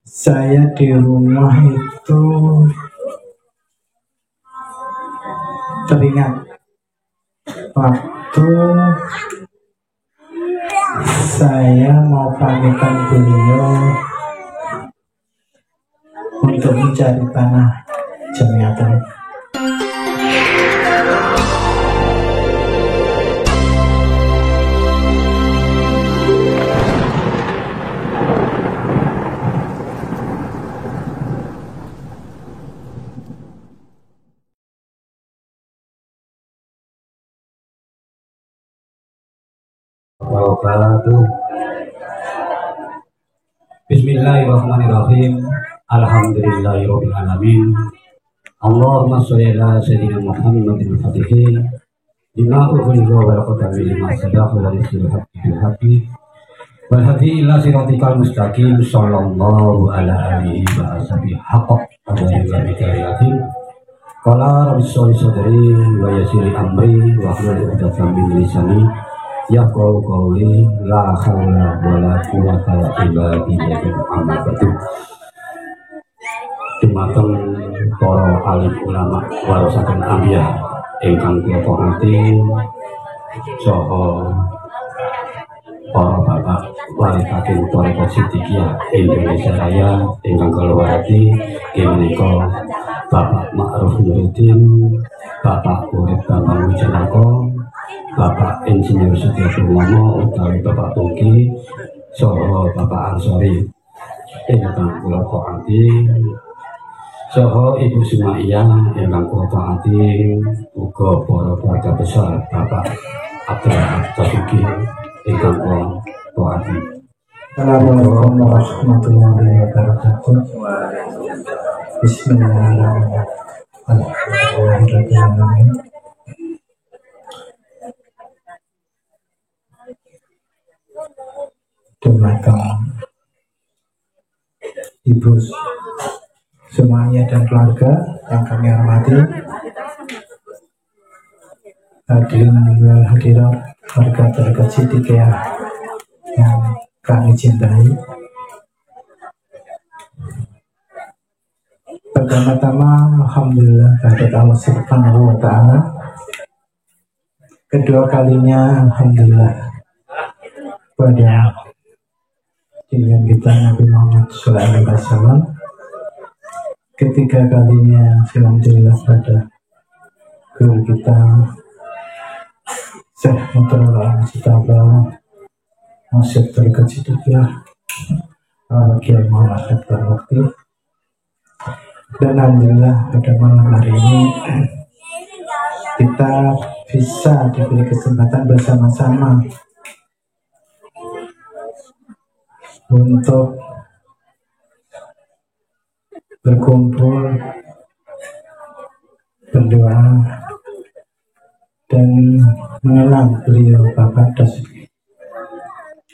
Saya di rumah itu teringat waktu saya mau pamitan beliau untuk mencari tanah jamiatan. Bismillahirrahmanirrahim. Alhamdulillahirabbil alamin. Allahumma shalli ala sayyidina Muhammadin fatihi lima ughliqa wal qadami lima sadaqa wal rizqil haqqi bil haqqi wal hadi ila siratikal mustaqim sallallahu ala alihi wa ashabihi haqqa qadari wa miqdarihi. Qala rabbi shrah li sadri wa yassir li amri wa hlul 'uqdatam min lisani yaqulu qawli la haula wala quwwata illa billahi al-'aliyyil dumateng para alim ulama warasatul anbiya ingkang kula hormati saha para bapak waritaken tarekat Siddiqiyah Indonesia Raya ingkang kula hormati menika Bapak Ma'ruf Nuruddin, Bapak Urip Bambang Wijanarko, Bapak Insinyur Setiapurnomo utawi Bapak Pungki saha Bapak Ansori ingkang kula taati saha Ibu Sumaiyah ingkang kula taati uga para keluarga besar Bapak Abdul Taufiki ingkang kula taati. Assalamualaikum warahmatullahi wabarakatuh. Bismillahirrahmanirrahim. Dumateng Ibu semuanya dan keluarga yang kami hormati, hadirin wal hadirat warga tarekat Siddiqiyah yang kami cintai. Pertama-tama alhamdulillah kehadirat Allah Subhanahu wa taala. Kedua kalinya alhamdulillah pada dengan kita Nabi Muhammad SAW. Ketiga kalinya alhamdulillah pada guru kita Syekh Mutarrala Mustaba Masyid Tarekat Siddiqiyah Kiai Muhammad Akbar Mukti. Dan alhamdulillah pada malam hari ini kita bisa diberi kesempatan bersama-sama untuk berkumpul, berdoa, dan mengenang beliau Bapak Dasuki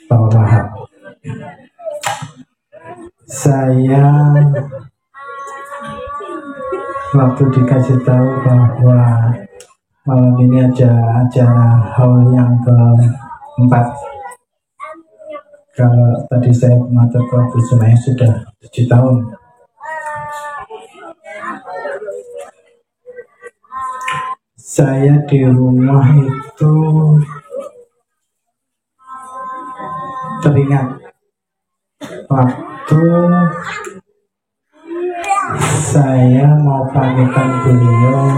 Pak Wahab. Saya waktu dikasih tahu bahwa malam ini ada acara haul yang keempat. Kalau tadi saya mengatur ke Bu Sumaiyah sudah 7 tahun. Saya di rumah itu teringat waktu saya mau pamitan beliau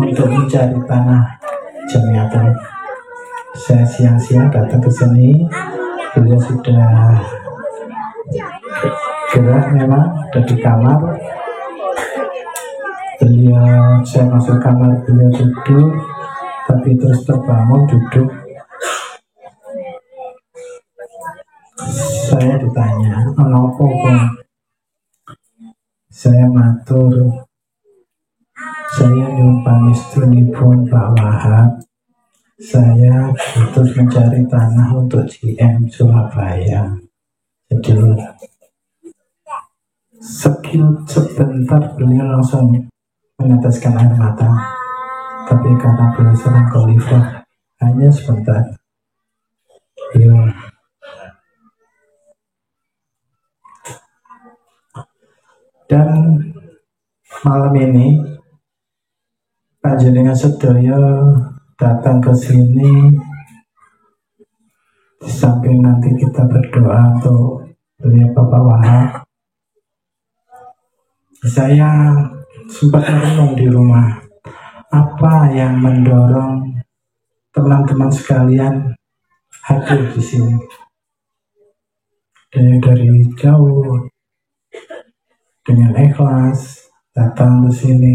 untuk mencari tanah jamiatan. Saya siang-siang datang ke sini, beliau sudah gerak memang, ada di kamar. Saya masuk kamar, beliau duduk, tapi terus terbangun duduk. Saya ditanya, kenapa kok? Saya matur, saya nyumpang istunipun Pak Wahab. Saya terus mencari tanah untuk GM Surabaya. Jadi sebentar beliau langsung meneteskan air mata. Tapi karena beliau seorang khalifah, hanya sebentar. Beliau Dan malam ini panjenengan sedaya datang ke sini di samping nanti kita berdoa untuk beliau Bapak Wahab. Saya sempat merenung di rumah, apa yang mendorong teman-teman sekalian hadir di sini. Dari jauh dengan ikhlas datang ke sini.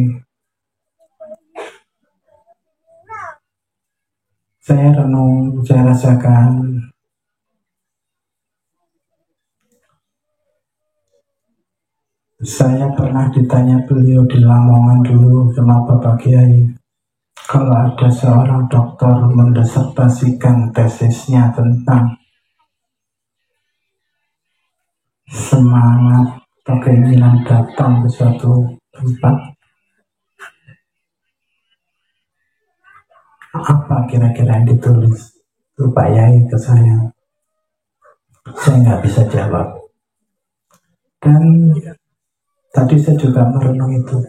Saya renung, saya rasakan saya pernah ditanya beliau di Lamongan dulu sama Bapak Kiai, kalau ada seorang dokter mendisertasikan tesisnya tentang semangat atau keinginan datang ke suatu tempat, apa kira-kira yang ditulis Pak Yai ke saya nggak bisa jawab. Dan tadi saya juga merenung itu.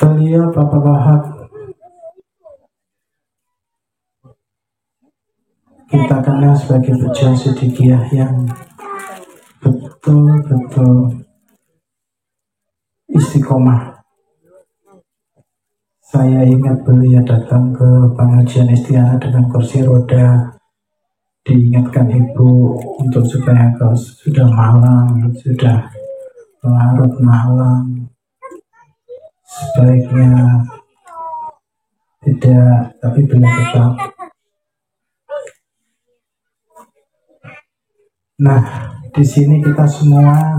Beliau Bapak Wahab kita kenal sebagai pejuang sidikiyah yang betul-betul istiqomah. Saya ingat beliau datang ke pengajian istiadah dengan kursi roda, diingatkan ibu untuk supaya kau sudah malam, sudah larut malam, sebaiknya tidak, tapi beliau tetap. Nah, di sini kita semua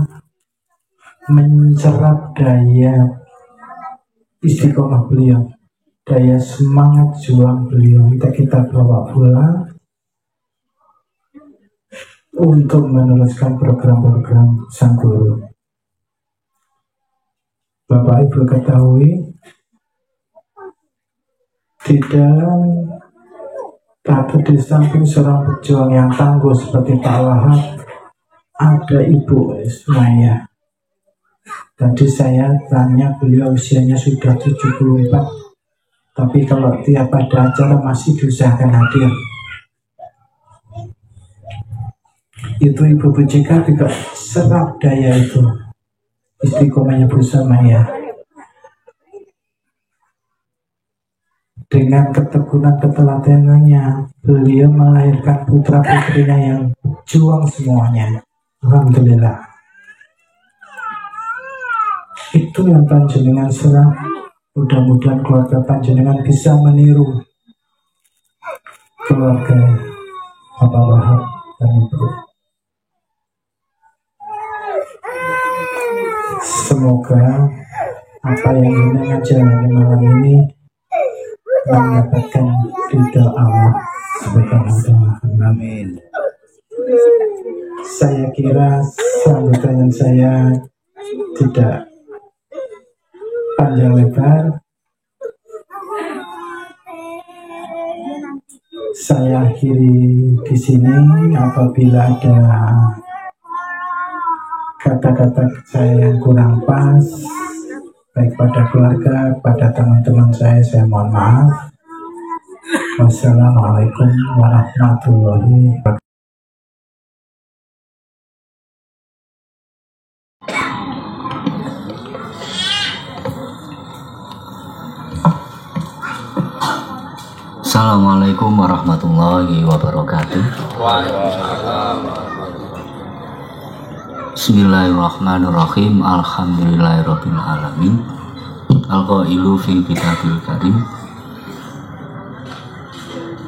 mencerap daya istiqomah beliau, daya semangat juang beliau. Kita bawa pulang untuk meneruskan program-program sang guru. Bapak Ibu ketahui, di dalam atau di samping seorang pejuang yang tangguh seperti Pak Wahab, ada Ibu Ismaya. Tadi saya tanya, beliau usianya sudah 74, tapi kalau tiap ada acara masih diusahakan hadir. Itu Ibu BJK juga serap daya itu, istiqomahnya Bu Ismaya. Dengan ketekunan ketelatenannya, beliau melahirkan putra-putrinya yang juang semuanya. Alhamdulillah. Itu yang panjenengan serang. Mudah-mudahan keluarga panjenengan bisa meniru keluarga Bapak Wahab dan Ibu. Semoga apa yang jenengan jalani malam ini mendapatkan ridha Allah Subhanahu wa ta'ala. Amin. Saya kira sambutan saya tidak panjang lebar. Saya akhiri di sini. Apabila ada kata-kata saya yang kurang pas, baik pada keluarga, pada teman-teman saya mohon maaf. Wassalamualaikum warahmatullahi wabarakatuh. Assalamualaikum warahmatullahi wabarakatuh. Bismillahirrahmanirrahim. Alhamdulillahirabbil alamin. Al-qailu fil kitabil karim.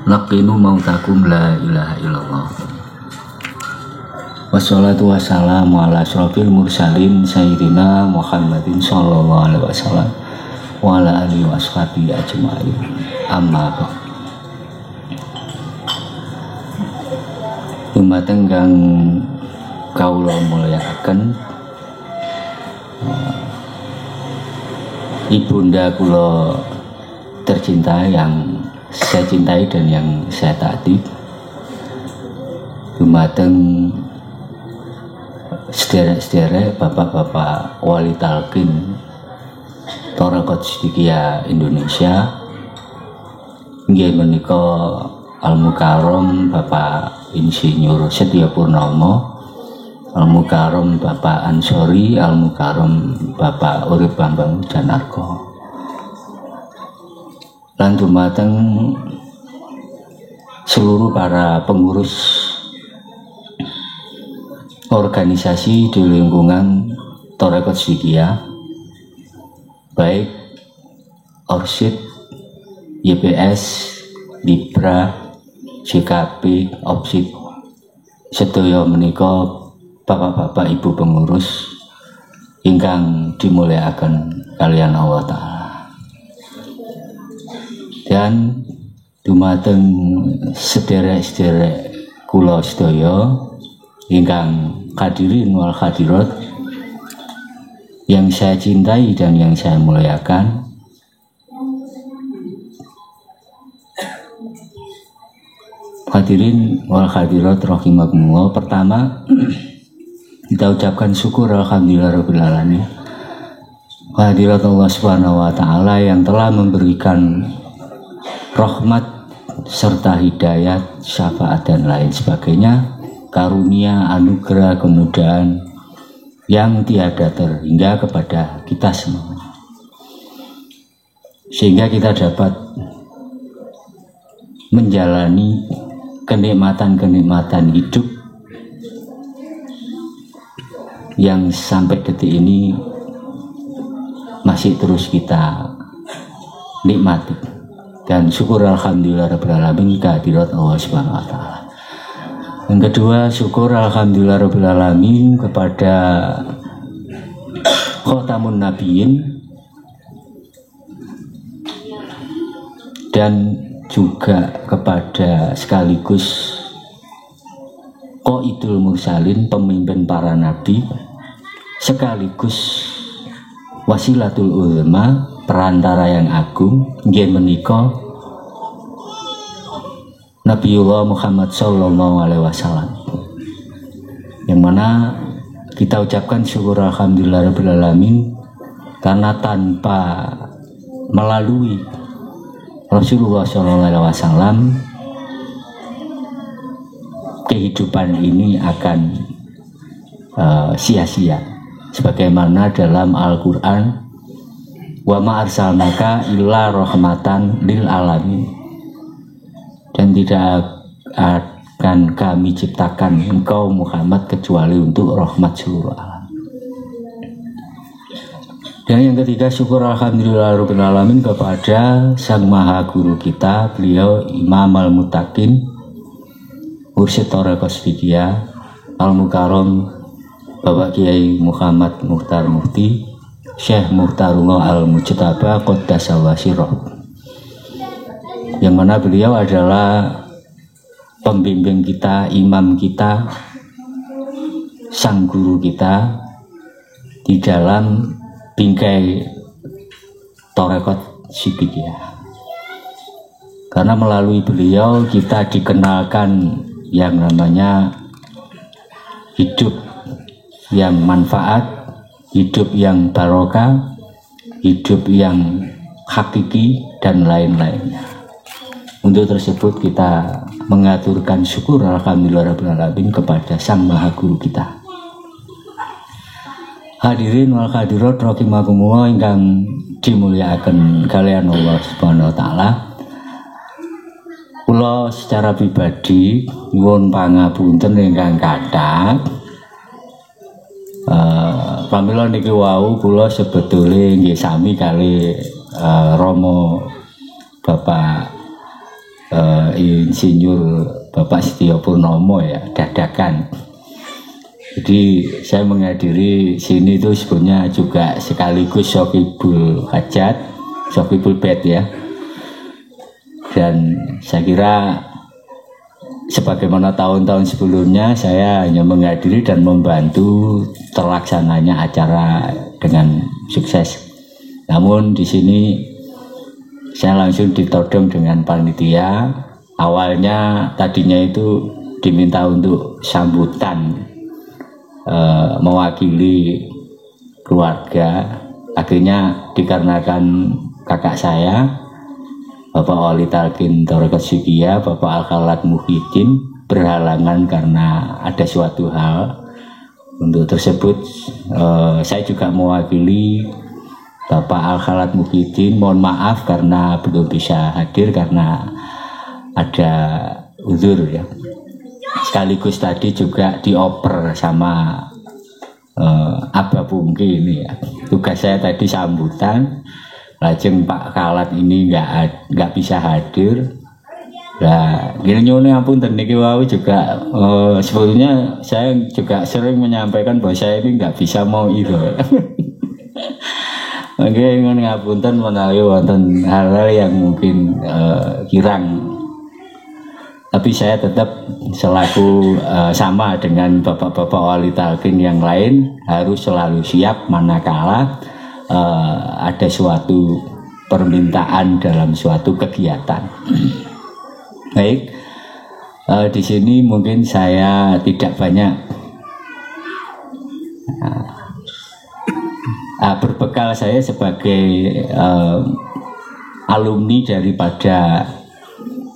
Laqinu mautakum la ilaha illallah. Wassalatu wassalamu ala asyrofil mursalin sayyidina Muhammadin sallallahu alaihi wasallam wa ala alihi wa ashabihi ajma'in. Amma ba'd. Dumateng kang kawula mulyakaken ibunda kula tercinta yang saya cintai dan yang saya taati, dumateng sederek-sederek bapak-bapak wali talqin Thariqat Sidikiyah Indonesia, nggih menika Al-Mukarram Bapak Insinyur Setyo Purnomo, Al-Mukarram Bapak Ansori, Al-Mukarram Bapak Urip Bambang Janarko. Lan dumateng seluruh para pengurus organisasi di lingkungan Thariqat Sidikiyah, baik Orsid, YPS, Libra, JKP, Opsid, sedaya menika bapak-bapak ibu pengurus ingkang dimulyakaken kalian Allah Ta'ala. Dan dumateng sederek-sederek kula sedaya ingkang hadirin wal hadirat yang saya cintai dan yang saya muliakan, hadirin wal hadirat rahimakumullah. Pertama, kita ucapkan syukur alhamdulillahirabbil alamin kehadirat Allah Subhanahu wa taala yang telah memberikan rahmat serta hidayat, syafaat dan lain sebagainya, karunia, anugerah, kemudahan yang tiada terhingga kepada kita semua, sehingga kita dapat menjalani kenikmatan-kenikmatan hidup yang sampai detik ini masih terus kita nikmati. Dan syukur alhamdulillahirabbil alamin kehadirat Allah Subhanahu wa taala. Yang kedua, syukur alhamdulillahirabbil alamin kepada Khotamun Nabiyyin dan juga kepada sekaligus Qaidul Mursalin, pemimpin para nabi, sekaligus wasilatul ulama, perantara yang agung, nggih menika Nabiullah Muhammad sallallahu alaihi wasallam, yang mana kita ucapkan syukur alhamdulillahirabbil alamin karena tanpa melalui Rasulullah sallallahu alaihi wasallam kehidupan ini akan sia-sia, sebagaimana dalam Al-Qur'an, wa ma arsalnaka illa rahmatan lil alamin, dan tidak akan kami ciptakan engkau Muhammad kecuali untuk rahmat seluruh alam. Dan yang ketiga, syukur alhamdulillahirabbil alamin kepada Sang Maha Guru kita, beliau Imam Al-Muttaqin Mursyid Thariqat Sidikiyah Al-Mukarram Bapak Kiai Muhammad Mukhtar Mufti Syekh Mukhtarullah Al-Mujtaba Qaddasallahu sirrah, yang mana beliau adalah pembimbing kita, imam kita, sang guru kita di dalam bingkai Thariqat Sidikiyah. Karena melalui beliau kita dikenalkan yang namanya hidup yang manfaat, hidup yang barokah, hidup yang hakiki dan lain-lainnya. Untuk tersebut kita mengaturkan syukur alhamdulillahirabbil alamin kepada Sang Maha Guru kita. Hadirin wal hadirat rahimakumullah ingkang dimulyakaken kalian Allah Subhanahu wa taala. Kula secara pribadi nyuwun pangapunten ingkang kathah. Pamila niki wau kula sebetulnya nggih sami kali Romo Bapak Insinyur Bapak Setyo Purnomo ya, dadakan. Jadi saya menghadiri sini itu sebenarnya juga sekaligus Syokibul Hajat, Syokibul Bed ya. Dan saya kira sebagaimana tahun-tahun sebelumnya saya hanya menghadiri dan membantu terlaksananya acara dengan sukses. Namun di sini saya langsung ditodong dengan panitia. Awalnya tadinya itu diminta untuk sambutan mewakili keluarga. Akhirnya dikarenakan kakak saya, Bapak Wali Talqin Thariqat Syuqiyah, Bapak Al-Khalad Muhyiddin, berhalangan karena ada suatu hal. Untuk tersebut saya juga mewakili Bapak Al-Khalad Muhyiddin. Mohon maaf karena belum bisa hadir karena ada uzur ya. Sekaligus tadi juga dioper sama Abah Pungki ini ya. Tugas saya tadi sambutan, lajeng Pak Khalad ini nggak bisa hadir. Nah, gini nyone ampun niki wau juga sebetulnya saya juga sering menyampaikan bahwa saya ini nggak bisa mau itu. Oke, nyone ngapunten menawi wonten hal-hal yang mungkin kirang. Tapi saya tetap selaku sama dengan bapak-bapak wali talqin yang lain harus selalu siap manakala ada suatu permintaan dalam suatu kegiatan. Baik, di sini mungkin saya tidak banyak berbekal saya sebagai alumni daripada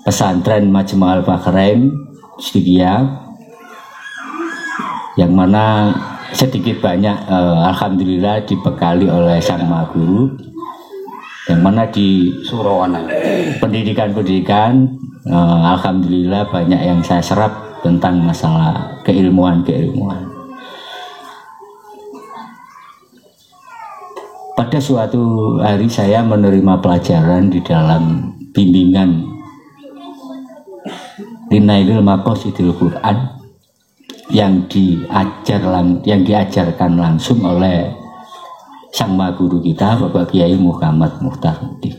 pesantren Majma' Al-Bahrain Syuqiyah, yang mana sedikit banyak alhamdulillah dibekali oleh sang maha guru, yang mana di Surawana pendidikan alhamdulillah banyak yang saya serap tentang masalah keilmuan. Pada suatu hari saya menerima pelajaran di dalam bimbingan Linailil Maqasidil Quran yang diajarkan langsung oleh sang maha guru kita Bapak Kiai Muhammad Mukhtar Mudin.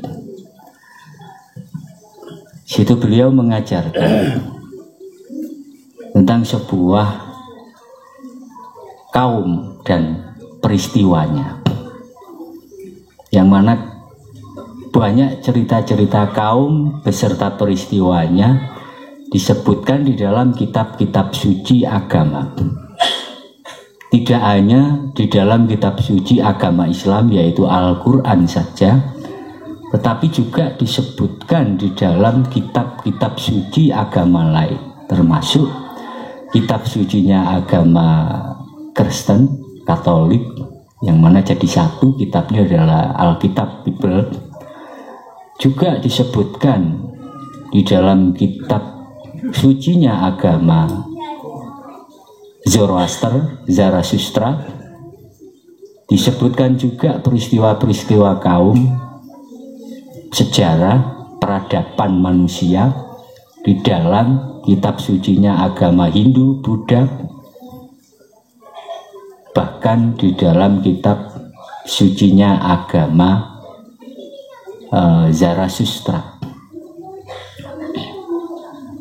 Situ beliau mengajarkan tentang sebuah kaum dan peristiwanya, yang mana banyak cerita-cerita kaum beserta peristiwanya disebutkan di dalam kitab-kitab suci agama. Tidak hanya di dalam kitab suci agama Islam yaitu Al-Quran saja, tetapi juga disebutkan di dalam kitab-kitab suci agama lain, termasuk kitab sucinya agama Kristen, Katolik, yang mana jadi satu kitabnya adalah Alkitab Bible. Juga disebutkan di dalam kitab sucinya agama Zoroaster, Zarathustra. Disebutkan juga peristiwa-peristiwa kaum, sejarah peradaban manusia di dalam kitab sucinya agama Hindu, Buddha, bahkan di dalam kitab sucinya agama Zarathustra,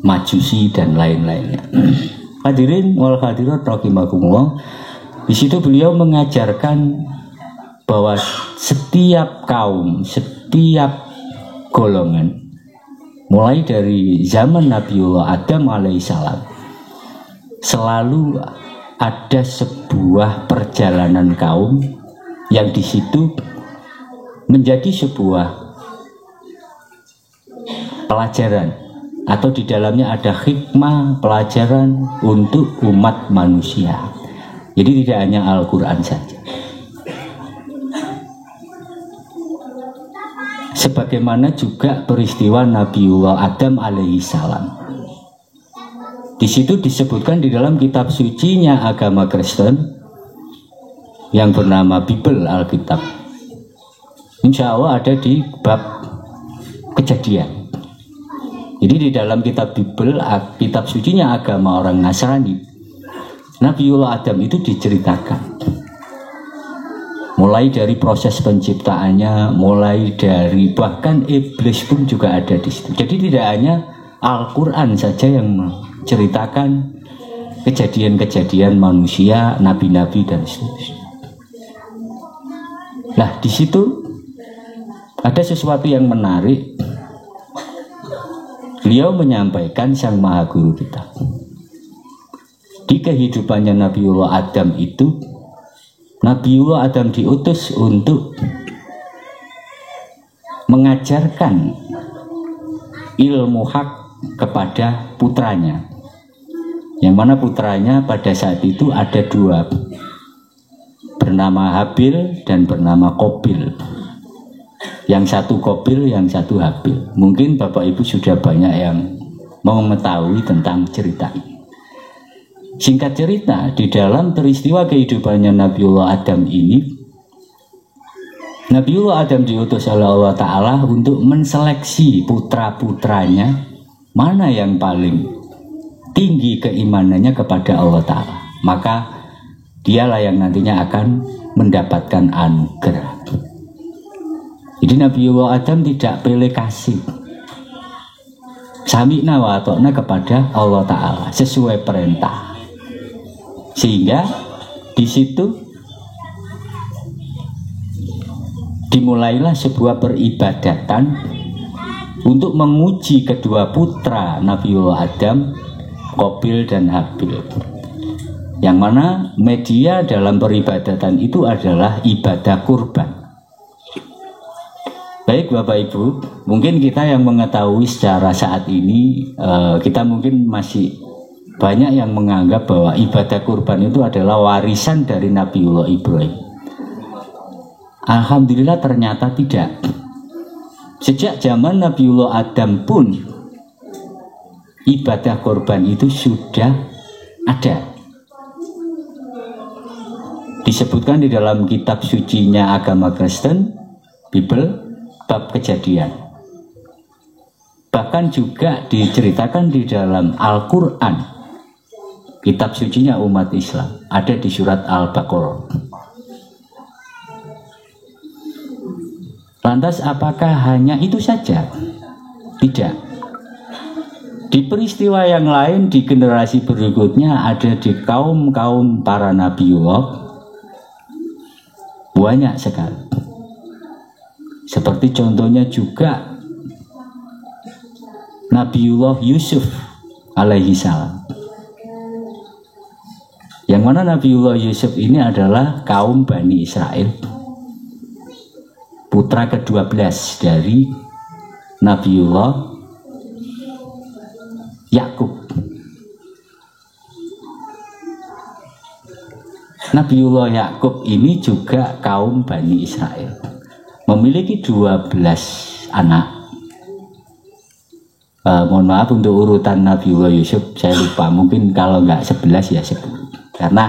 Majusi dan lain-lainnya. Hadirin wal hadirat rahimakumullah. Di situ beliau mengajarkan bahwa setiap kaum, setiap golongan, mulai dari zaman Nabiullah Adam alaihissalam, selalu ada sebuah perjalanan kaum yang di situ menjadi sebuah pelajaran, atau di dalamnya ada hikmah pelajaran untuk umat manusia. Jadi tidak hanya Al-Quran saja. Sebagaimana juga peristiwa Nabiullah Adam alaihissalam. Di situ disebutkan di dalam kitab sucinya agama Kristen yang bernama Bible, Alkitab. Insya Allah ada di bab Kejadian. Jadi di dalam kitab Bible, kitab sucinya agama orang Nasrani, Nabiullah Adam itu diceritakan. Mulai dari proses penciptaannya, mulai dari bahkan iblis pun juga ada di situ. Jadi tidak hanya Al-Quran saja yang menceritakan kejadian-kejadian manusia, nabi-nabi dan seterusnya. Nah, di situ ada sesuatu yang menarik. Beliau menyampaikan sang maha guru kita di kehidupannya Nabiullah Adam itu, Nabiullah Adam diutus untuk mengajarkan ilmu hak kepada putranya, yang mana putranya pada saat itu ada dua, bernama Habil dan bernama Qabil. Yang satu Qabil, yang satu Habil. Mungkin Bapak Ibu sudah banyak yang mengetahui tentang cerita ini. Singkat cerita, di dalam peristiwa kehidupannya Nabiullah Adam ini, Nabiullah Adam diutus oleh Allah Ta'ala untuk menseleksi putra-putranya mana yang paling tinggi keimanannya kepada Allah Ta'ala. Maka dialah yang nantinya akan mendapatkan anugerah. Jadi Nabiullah Adam tidak pilih kasih, sami'na wa ata'na kepada Allah Ta'ala sesuai perintah. Sehingga di situ dimulailah sebuah peribadatan untuk menguji kedua putra Nabiullah Adam, Qabil dan Habil. Yang mana media dalam peribadatan itu adalah ibadah kurban. Baik Bapak Ibu, mungkin kita yang mengetahui secara saat ini, kita mungkin masih banyak yang menganggap bahwa ibadah kurban itu adalah warisan dari Nabiullah Ibrahim. Alhamdulillah ternyata tidak. Sejak zaman Nabiullah Adam pun ibadah kurban itu sudah ada. Disebutkan di dalam kitab sucinya agama Kristen, Bible, bab Kejadian. Bahkan juga diceritakan di dalam Al-Quran, kitab sucinya umat Islam, ada di surat Al-Baqarah. Lantas apakah hanya itu saja? Tidak. Di peristiwa yang lain di generasi berikutnya, ada di kaum-kaum para nabiullah, banyak sekali. Seperti contohnya juga Nabiullah Yusuf alaihi salam. Yang mana Nabiullah Yusuf ini adalah kaum Bani Israel, putra ke-12 dari Nabiullah Yakub. Nabiullah Yakub ini juga kaum Bani Israel, memiliki 12 anak. Mohon maaf untuk urutan Nabiullah Yusuf, saya lupa, mungkin kalau nggak 11 ya 10. Karena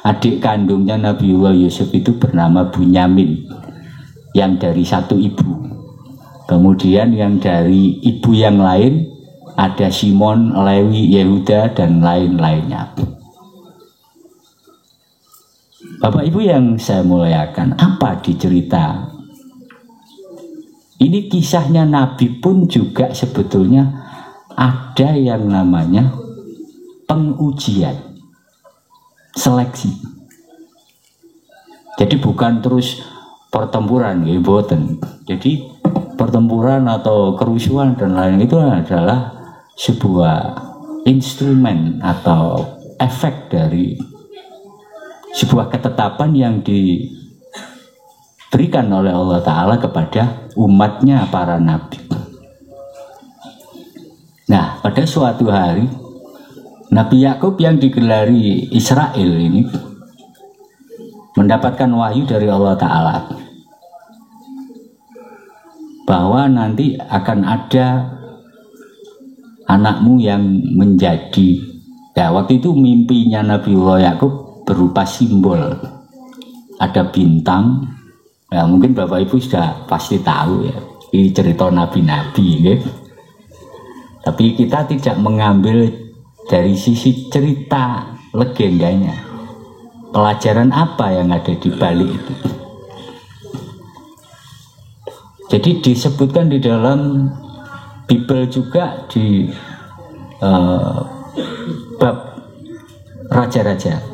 adik kandungnya Nabiullah Yusuf itu bernama Bunyamin, yang dari satu ibu. Kemudian yang dari ibu yang lain ada Simon, Lewi, Yehuda, dan lain-lainnya. Bapak Ibu yang saya muliakan, apa dicerita? Ini kisahnya Nabi pun juga sebetulnya ada yang namanya pengujian, seleksi. Jadi bukan terus pertempuran, ya boten. Jadi pertempuran atau kerusuhan dan lain itu adalah sebuah instrumen atau efek dari sebuah ketetapan yang diberikan oleh Allah Ta'ala kepada umatnya para nabi. Nah, pada suatu hari Nabi Yakub yang digelari Israel ini mendapatkan wahyu dari Allah Ta'ala bahwa nanti akan ada anakmu yang menjadi, ya waktu itu mimpinya Nabiullah Yakub berupa simbol, ada bintang. Ya, mungkin Bapak Ibu sudah pasti tahu ya, ini cerita nabi-nabi ya. Tapi kita tidak mengambil dari sisi cerita legendanya, pelajaran apa yang ada di balik itu. Jadi disebutkan di dalam Bible juga di bab raja-raja.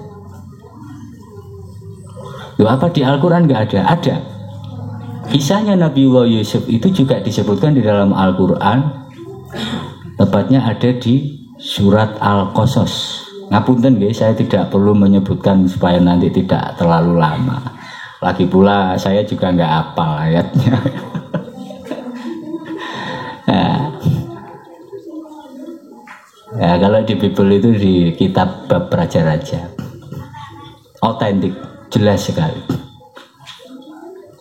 Loh, apa di Al-Quran nggak ada? Ada. Kisahnya Nabiullah Yusuf itu juga disebutkan di dalam Al-Quran. Tepatnya ada di surat Al-Qasas Ngapunten nggih, saya tidak perlu menyebutkan supaya nanti tidak terlalu lama. Lagi pula saya juga nggak hafal ayatnya. Ya, kalau di Bible itu di kitab bab raja-raja, otentik, jelas sekali.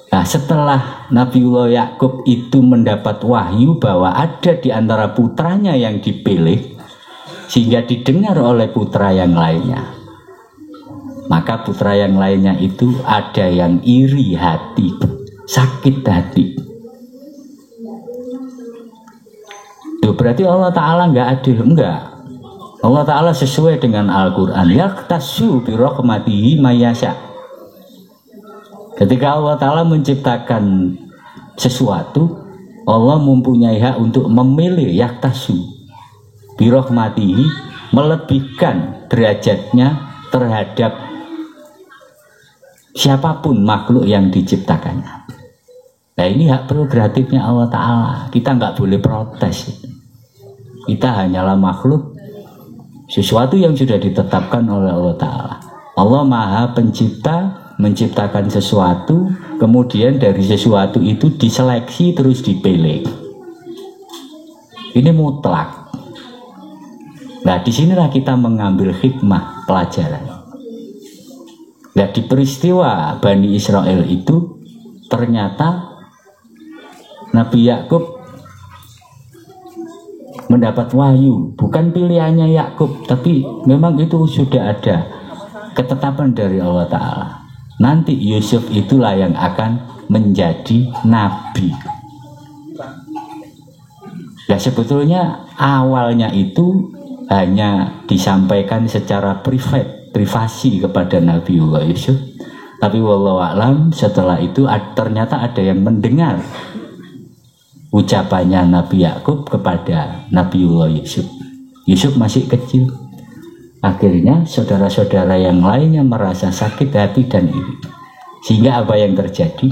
Nah, setelah Nabiullah Yakub itu mendapat wahyu bahwa ada di antara putranya yang dipilih, sehingga didengar oleh putra yang lainnya, maka putra yang lainnya itu ada yang iri hati, sakit hati. Itu berarti Allah Ta'ala nggak adil, enggak. Allah Ta'ala sesuai dengan Al-Quran, yaqtasu bi rahmatihi mayasya. Ketika Allah Ta'ala menciptakan sesuatu, Allah mempunyai hak untuk memilih yaqtasu birahmatihi, melebihkan derajatnya terhadap siapapun makhluk yang diciptakannya. Nah, ini hak prerogatifnya Allah Ta'ala. Kita nggak boleh protes. Kita hanyalah makhluk, sesuatu yang sudah ditetapkan oleh Allah Ta'ala. Allah Maha Pencipta, menciptakan sesuatu, kemudian dari sesuatu itu diseleksi terus dipilih. Ini mutlak. Nah, disinilah kita mengambil hikmah pelajaran. Nah, di peristiwa Bani Israel itu ternyata Nabi Yakub mendapat wahyu, bukan pilihannya Yakub, tapi memang itu sudah ada ketetapan dari Allah Ta'ala. Nanti Yusuf itulah yang akan menjadi nabi. Nah, sebetulnya awalnya itu hanya disampaikan secara privasi kepada Nabiullah Yusuf, tapi wallahu a'lam setelah itu ternyata ada yang mendengar ucapannya Nabi Yakub kepada Nabiullah Yusuf. Yusuf masih kecil. Akhirnya saudara-saudara yang lainnya merasa sakit hati dan iri, sehingga apa yang terjadi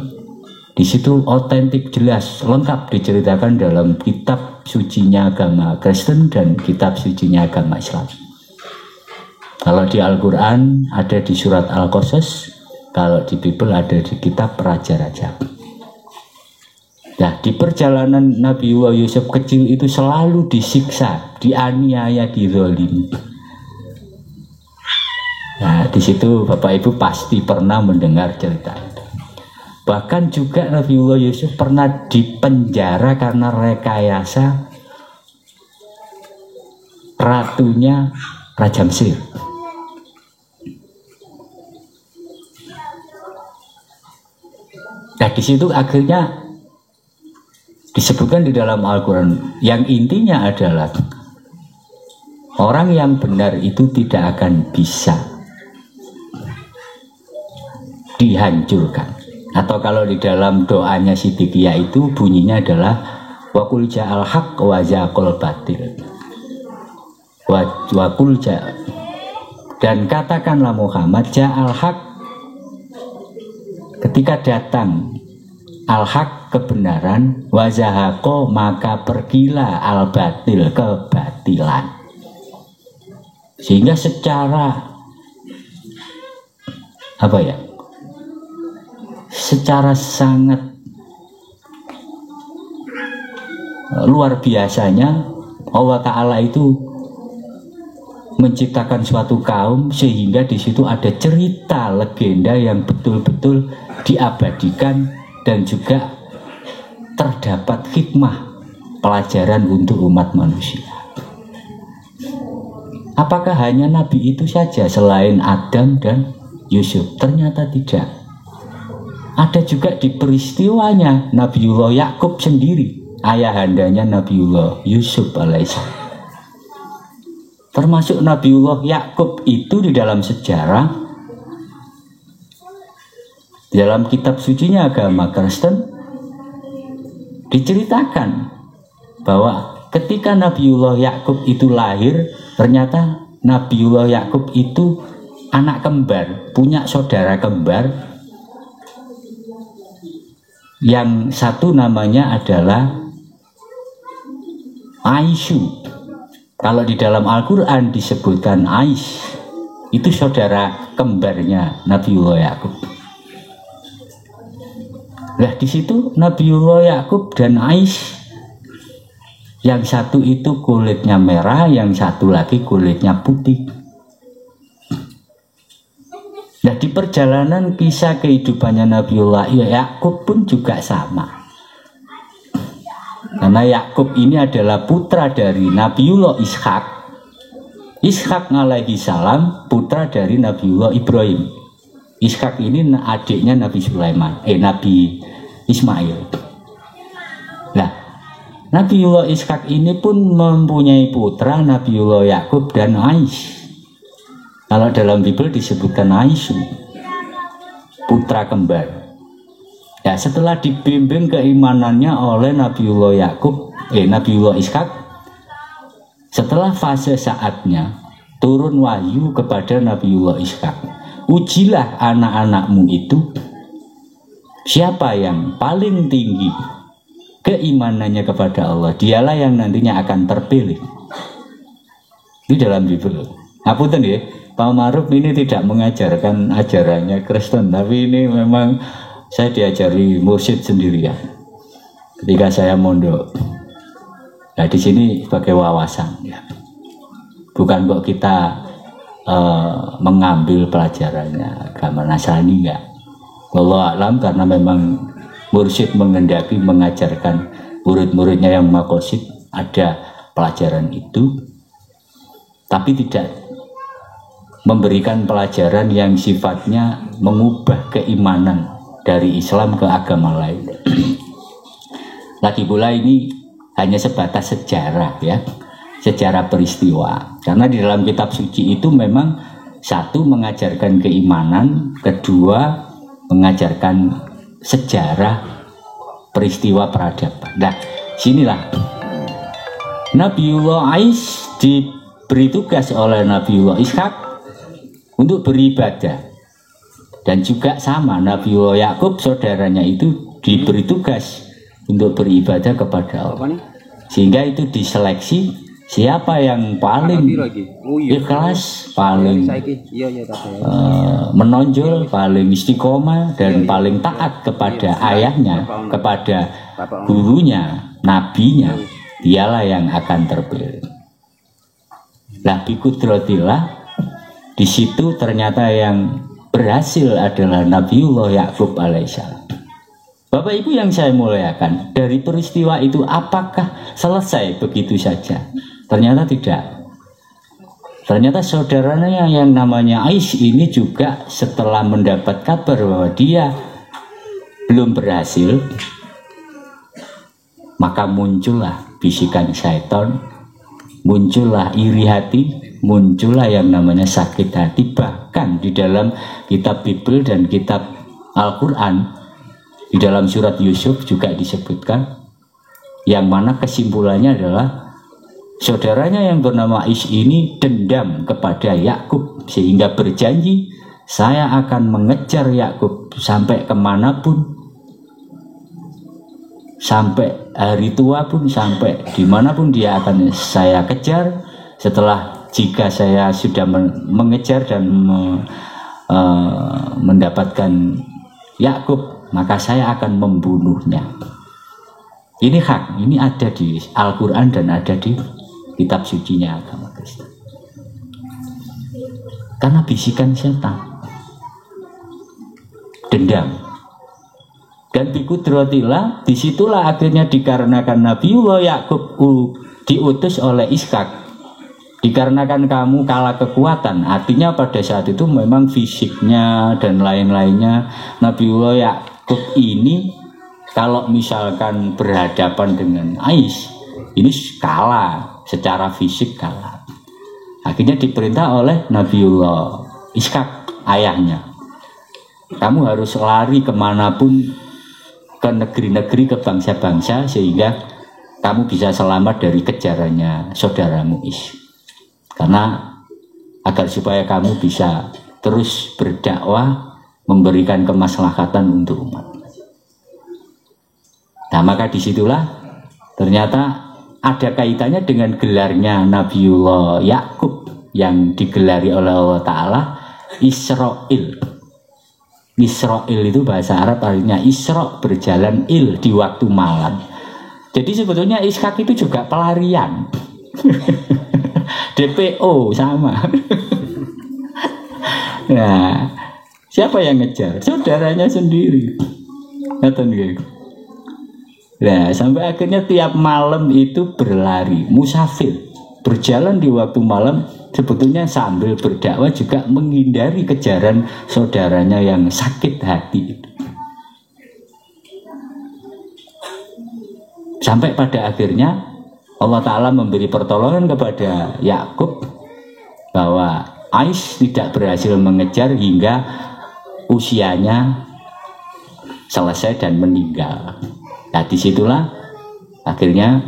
di situ otentik, jelas, lengkap diceritakan dalam kitab sucinya agama Kristen dan kitab sucinya agama Islam. Kalau di Al-Quran ada di surat Al-Qasas, kalau di Bible ada di kitab Raja-Raja. Nah, di perjalanan Nabiullah Yusuf kecil itu selalu disiksa, dianiaya, dizalimi. Nah, di situ Bapak Ibu pasti pernah mendengar cerita itu. Bahkan juga Nabiullah Yusuf pernah dipenjara karena rekayasa ratunya Raja Mesir. Nah, di situ akhirnya disebutkan di dalam Al-Quran yang intinya adalah orang yang benar itu tidak akan bisa dihancurkan. Atau kalau di dalam doanya Siddiqiyah itu bunyinya adalah wa qul ja'al haqq wa zaqal batil. Wa qul ja', dan katakanlah Muhammad ja'al haqq, ketika datang al-haq kebenaran, wa zahaqo maka pergilah al-batil kebatilan. Sehingga secara apa ya? Secara sangat luar biasanya Allah Ta'ala itu menciptakan suatu kaum sehingga di situ ada cerita legenda yang betul-betul diabadikan dan juga terdapat hikmah pelajaran untuk umat manusia. Apakah hanya Nabi itu saja selain Adam dan Yusuf? Ternyata tidak. Ada juga di peristiwanya Nabiullah Yakub sendiri, ayahandanya Nabiullah Yusuf alaihissalam. Termasuk Nabiullah Yakub itu di dalam sejarah, di dalam kitab sucinya agama Kristen diceritakan bahwa ketika Nabiullah Yakub itu lahir, ternyata Nabiullah Yakub itu anak kembar, punya saudara kembar. Yang satu namanya adalah Aisyu, Kalau di dalam Al-Quran disebutkan Aish, itu saudara kembarnya Nabiullah Yakub. Nah di situ Nabiullah Yakub dan Aish, yang satu itu kulitnya merah, yang satu lagi kulitnya putih. Nah di perjalanan kisah kehidupannya Nabiullah Yakub pun juga sama. Karena Yakub ini adalah putra dari Nabiullah Ishak. Ishak alaihi salam putra dari Nabiullah Ibrahim. Ishak ini adiknya Nabi Sulaiman, Nabi Ismail. Nah, Nabiullah Ishak ini pun mempunyai putra Nabiullah Yakub dan Aish. Kalau dalam Bible disebutkan Aish, putra kembar. Ya, setelah dibimbing keimanannya oleh Nabiullah Yakub, Nabiullah Ishak, setelah fase saatnya turun wahyu kepada Nabiullah Ishak, ujilah anak-anakmu itu siapa yang paling tinggi keimanannya kepada Allah, dialah yang nantinya akan terpilih. Di dalam Bible. Ngapunten ya, Pak Maruf ini tidak mengajarkan ajarannya Kristen, tapi ini memang saya diajari mursyid sendirian ketika saya mondok. Nah di sini sebagai wawasan ya. Bukan kok kita mengambil pelajarannya agama Nasrani, enggak. Wallahu a'lam, karena memang mursyid mengendaki mengajarkan murid-muridnya yang makosid ada pelajaran itu, tapi tidak memberikan pelajaran yang sifatnya mengubah keimanan dari Islam ke agama lain. Lagi pula ini hanya sebatas sejarah ya, sejarah peristiwa. Karena di dalam kitab suci itu memang satu mengajarkan keimanan, kedua mengajarkan sejarah peristiwa peradaban. Nah, sinilah Nabiullah Aish diberi tugas oleh Nabiullah Ishak untuk beribadah. Dan juga sama Nabiullah Yakub saudaranya itu diberi tugas untuk beribadah kepada Allah. Sehingga itu diseleksi siapa yang paling ikhlas, paling menonjol, paling istiqomah dan paling taat kepada ayahnya, kepada gurunya, nabinya, dialah yang akan terpilih. Nah, biqudratillah, di situ ternyata yang berhasil adalah Nabiullah Yakub alaihissalam. Bapak Ibu yang saya muliakan, dari peristiwa itu apakah selesai begitu saja? Ternyata tidak. Ternyata saudaranya yang namanya Aish ini juga setelah mendapat kabar bahwa dia belum berhasil, maka muncullah bisikan syaitan, muncullah iri hati, muncullah yang namanya sakit hati. Bahkan di dalam kitab Bible dan kitab Al-Quran, di dalam surat Yusuf juga disebutkan, yang mana kesimpulannya adalah saudaranya yang bernama Aish ini dendam kepada Yakub, sehingga berjanji, saya akan mengejar Yakub sampai kemanapun, sampai hari tua pun, sampai dimanapun dia akan saya kejar. Setelah jika saya sudah mengejar dan mendapatkan Yakub, maka saya akan membunuhnya. Ini hak, ini ada di Al-Quran dan ada di kitab sucinya agama Kristen. Karena bisikan setan, dendam. Dan biqudratillah, disitulah akhirnya dikarenakan Nabiullah Yakub diutus oleh Ishak. Dikarenakan kamu kalah kekuatan, artinya pada saat itu memang fisiknya dan lain-lainnya Nabiullah Yakub ini kalau misalkan berhadapan dengan Aish ini kalah, secara fisik kalah. Akhirnya diperintah oleh Nabiullah Ishak, ayahnya, kamu harus lari kemanapun, ke negeri-negeri, ke bangsa-bangsa, sehingga kamu bisa selamat dari kejarannya saudaramu Aish. Karena agar supaya kamu bisa terus berdakwah, memberikan kemaslahatan untuk umat. Nah, maka disitulah ternyata ada kaitannya dengan gelarnya Nabiullah Yakub yang digelari oleh Allah Ta'ala Isra'il. Isra'il itu bahasa Arab artinya Isra, berjalan, il, di waktu malam. Jadi sebetulnya Ishak itu juga pelarian. DPO sama. Nah, siapa yang ngejar? Saudaranya sendiri. Nah, sampai akhirnya tiap malam itu berlari, musafir, berjalan di waktu malam, sebetulnya sambil berdakwah juga menghindari kejaran saudaranya yang sakit hati. Sampai pada akhirnya Allah Ta'ala memberi pertolongan kepada Yakub bahwa Ais tidak berhasil mengejar hingga usianya selesai dan meninggal. Nah, disitulah akhirnya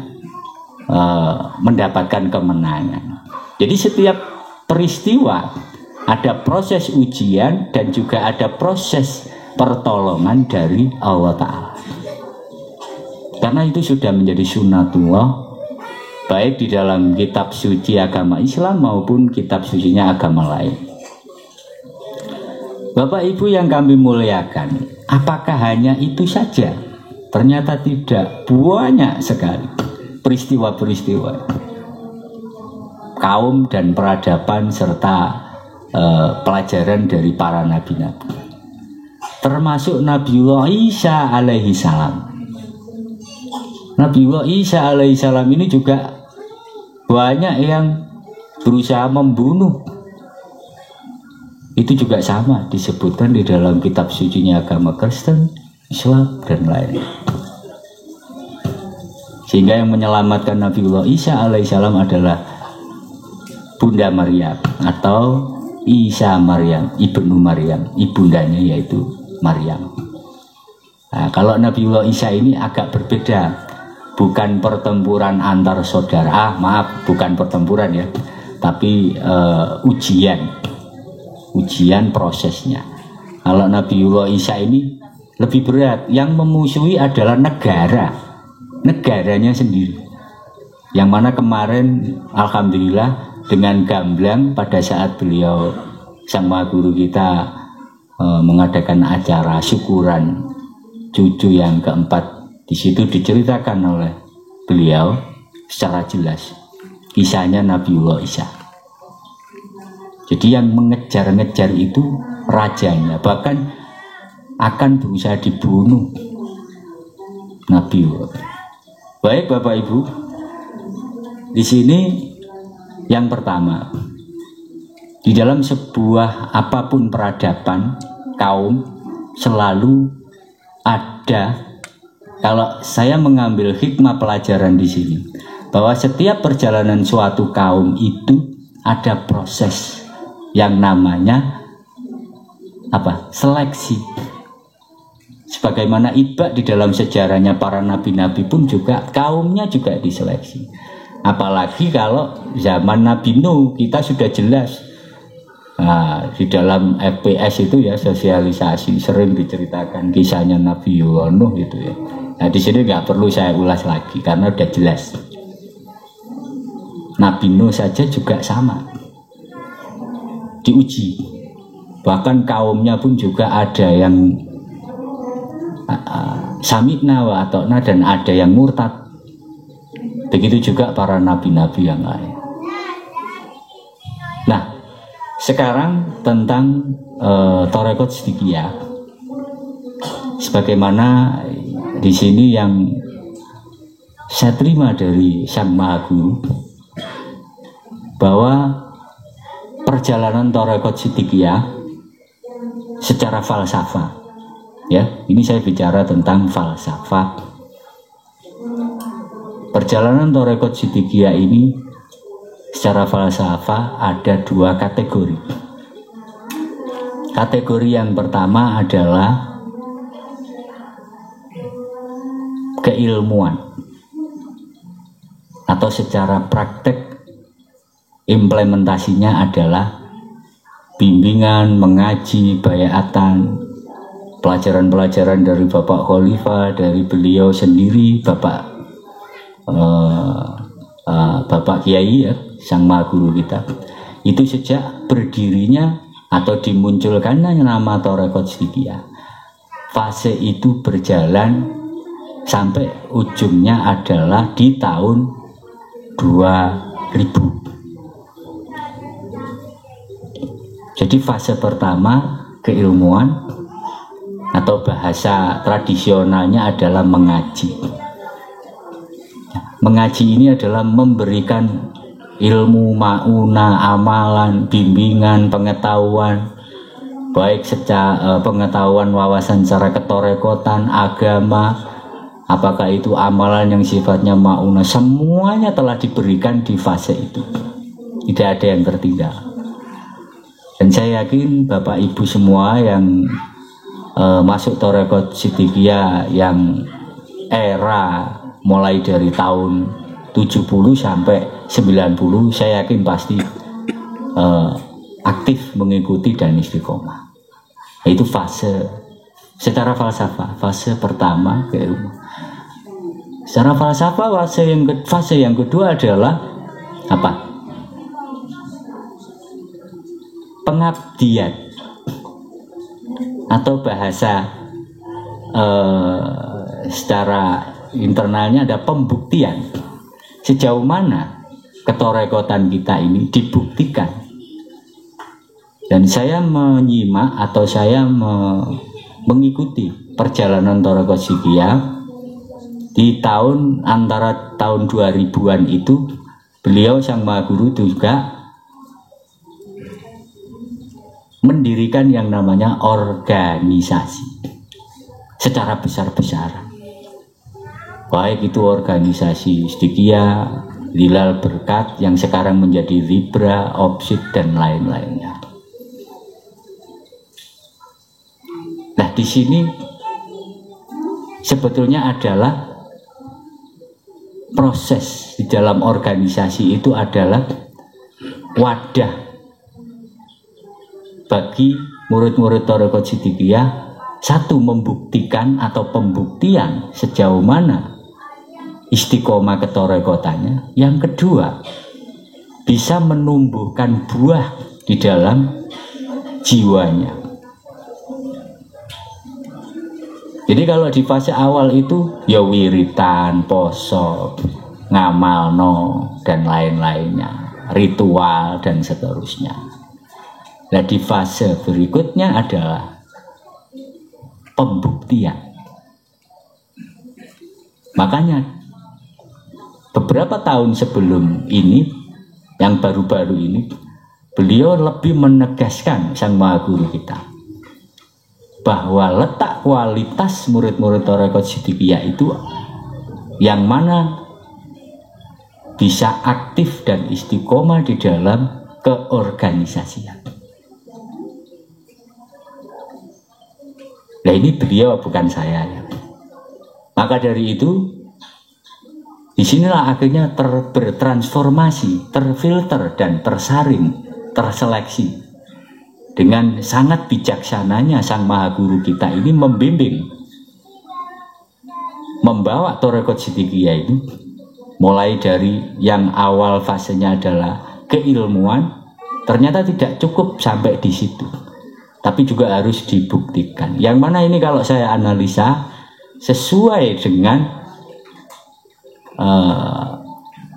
mendapatkan kemenangan. Jadi setiap peristiwa ada proses ujian dan juga ada proses pertolongan dari Allah Ta'ala. Karena itu sudah menjadi sunnatullah, baik di dalam kitab suci agama Islam maupun kitab sucinya agama lain. Bapak Ibu yang kami muliakan, apakah hanya itu saja? Ternyata tidak, banyak sekali peristiwa-peristiwa kaum dan peradaban serta pelajaran dari para nabi-nabi, termasuk Nabiullah Isa alaihi salam. Nabiullah Isa alaihi salam ini juga banyak yang berusaha membunuh. Itu juga sama disebutkan di dalam kitab sucinya agama Kristen, Islam, dan lain. Sehingga yang menyelamatkan Nabiullah Isa alaihissalam adalah Bunda Maryam atau Isa Maryam, ibnu Maryam, ibundanya yaitu Maryam. Nah, kalau Nabiullah Isa ini agak berbeda. Bukan pertempuran antar saudara, bukan pertempuran ya, tapi ujian prosesnya. Kalau Nabiullah Isa ini lebih berat, yang memusuhi adalah negaranya sendiri. Yang mana kemarin alhamdulillah dengan gamblang pada saat beliau sang maha guru kita mengadakan acara syukuran cucu yang keempat. Di situ diceritakan oleh beliau secara jelas kisahnya Nabiullah Isa. Jadi yang mengejar-ngejar itu rajanya, bahkan akan berusaha dibunuh Nabiullah. Baik Bapak Ibu, di sini yang pertama, di dalam sebuah apapun peradaban kaum selalu ada. Kalau saya mengambil hikmah pelajaran di sini, bahwa setiap perjalanan suatu kaum itu ada proses yang namanya seleksi. Sebagaimana ibak di dalam sejarahnya para nabi-nabi pun juga kaumnya juga diseleksi. Apalagi kalau zaman Nabi Nuh kita sudah jelas. Nah, di dalam FPS itu ya sosialisasi sering diceritakan kisahnya Nabi Nuh itu ya. Nah di sini nggak perlu saya ulas lagi karena udah jelas. Nabi Nuh saja juga sama, diuji. Bahkan kaumnya pun juga ada yang samitna wa atokna dan ada yang murtad. Begitu juga para nabi-nabi yang lain. Nah sekarang tentang Thariqat Siddiqiyah, sebagaimana di sini yang saya terima dari Sang Maha Guru, bahwa perjalanan Thariqat Siddiqiyah secara falsafah, ya, ini saya bicara tentang falsafah. Perjalanan Thariqat Siddiqiyah ini secara falsafah ada dua kategori. Kategori yang pertama adalah keilmuan, atau secara praktek implementasinya adalah bimbingan, mengaji, bayaatan, pelajaran-pelajaran dari Bapak Khalifah, dari beliau sendiri, Bapak Bapak Kiai ya, Sang Maha Guru kita, itu sejak berdirinya atau dimunculkannya nama Thariqat Siddiqiyah, fase itu berjalan sampai ujungnya adalah di tahun 2000. Jadi fase pertama keilmuan atau bahasa tradisionalnya adalah mengaji. Mengaji ini adalah memberikan ilmu, mauna, amalan, bimbingan, pengetahuan, baik secara pengetahuan, wawasan secara ketorekotan, agama, apakah itu amalan yang sifatnya mauna, semuanya telah diberikan di fase itu. Tidak ada yang tertinggal. Dan saya yakin Bapak Ibu semua yang masuk Thariqat Siddiqiyah yang era mulai dari tahun 70 sampai 90, saya yakin pasti aktif mengikuti dan istiqomah. Itu fase secara falsafah, fase pertama keilmuan. Secara falsafah fase yang kedua adalah apa? Pengabdian, atau bahasa secara internalnya ada pembuktian. Sejauh mana ketorekotan kita ini dibuktikan. Dan saya menyimak atau saya mengikuti perjalanan Thariqat Siddiqiyah di tahun antara tahun 2000-an itu, beliau Sang Maha Guru juga mendirikan yang namanya organisasi secara besar-besaran, baik itu organisasi Siddiqiyah, Hilal Berkat yang sekarang menjadi Libra, Opsid dan lain-lainnya. Nah, di sini sebetulnya adalah proses di dalam organisasi itu adalah wadah bagi murid-murid Thariqat Siddiqiyah, satu, membuktikan atau pembuktian sejauh mana istiqomah ketorekotannya. Yang kedua, bisa menumbuhkan buah di dalam jiwanya. Jadi kalau di fase awal itu ya wiritan, poso, ngamalno dan lain-lainnya, ritual dan seterusnya. Nah, di fase berikutnya adalah pembuktian. Makanya beberapa tahun sebelum ini, yang baru-baru ini, beliau lebih menegaskan Sang Maha Guru kita bahwa letak kualitas murid-murid Thariqat Siddiqiyah itu yang mana bisa aktif dan istiqomah di dalam keorganisasian. Nah, ini beliau, bukan saya ya. Maka dari itu, disinilah akhirnya bertransformasi, terfilter dan tersaring, terseleksi. Dengan sangat bijaksananya Sang Maha Guru kita ini membimbing, membawa Thariqat Siddiqiyah itu mulai dari yang awal fasenya adalah keilmuan, ternyata tidak cukup sampai di situ, tapi juga harus dibuktikan. Yang mana ini kalau saya analisa sesuai dengan